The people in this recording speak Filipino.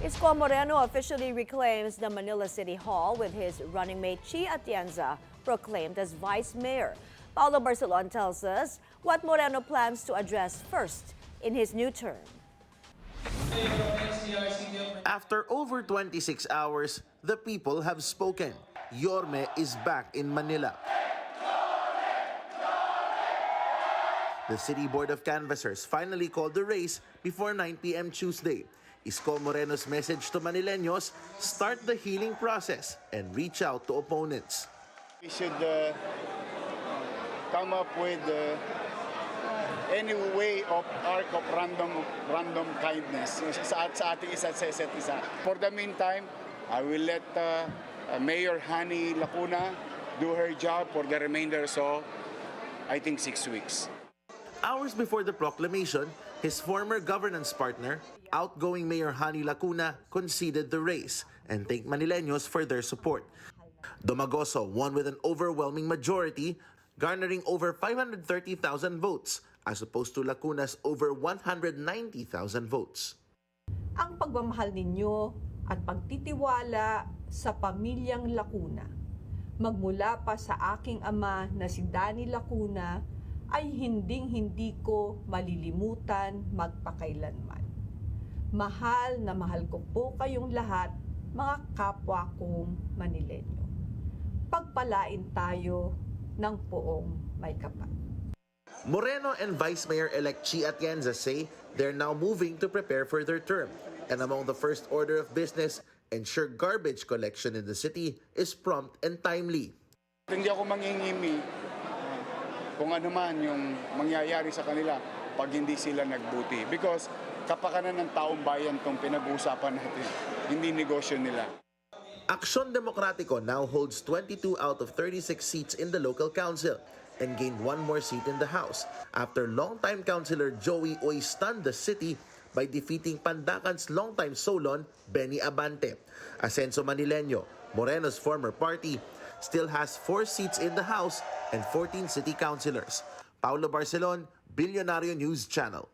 Isko Moreno officially reclaims the Manila City Hall with his running mate Chi Atienza proclaimed as vice mayor. Paulo Barcelon tells us what Moreno plans to address first in his new term. After over 26 hours, the people have spoken. Yorme is back in Manila. The City Board of Canvassers finally called the race before 9 p.m. Tuesday. Isko Moreno's message to Manileños: start the healing process and reach out to opponents. We should come up with any way of arc of random kindness sa ating isa't isa. For the meantime, I will let Mayor Hani Lacuna do her job for the remainder, so I think 6 weeks. Hours before the proclamation, his former governance partner, outgoing Mayor Hani Lacuna, conceded the race and thanked Manileños for their support. Domagoso won with an overwhelming majority, garnering over 530,000 votes as opposed to Lacuna's over 190,000 votes. Ang pagmamahal ninyo at pagtitiwala sa pamilyang Lacuna, magmula pa sa aking ama na si Danny Lacuna, ay hinding-hindi ko malilimutan magpakailanman. Mahal na mahal ko po kayong lahat, mga kapwa kong Manileño. Pagpalain tayo ng poong may kapal. Moreno and Vice Mayor-elect Chi Atienza say they're now moving to prepare for their term. And among the first order of business, ensure garbage collection in the city is prompt and timely. Hindi ako mangingimi kung ano man yung mangyayari sa kanila pag hindi sila nagbuti. Because kapakanan ng taong bayan itong pinag-uusapan natin, hindi negosyo nila. Aksyon Demokratiko now holds 22 out of 36 seats in the local council and gained one more seat in the House after longtime councilor Joey Uy stunned the city by defeating Pandacan's longtime Solon, Benny Abante. Asenso Manileño, Moreno's former party, still has 4 seats in the House and 14 city councilors. Paulo Barcelon, Billionario News Channel.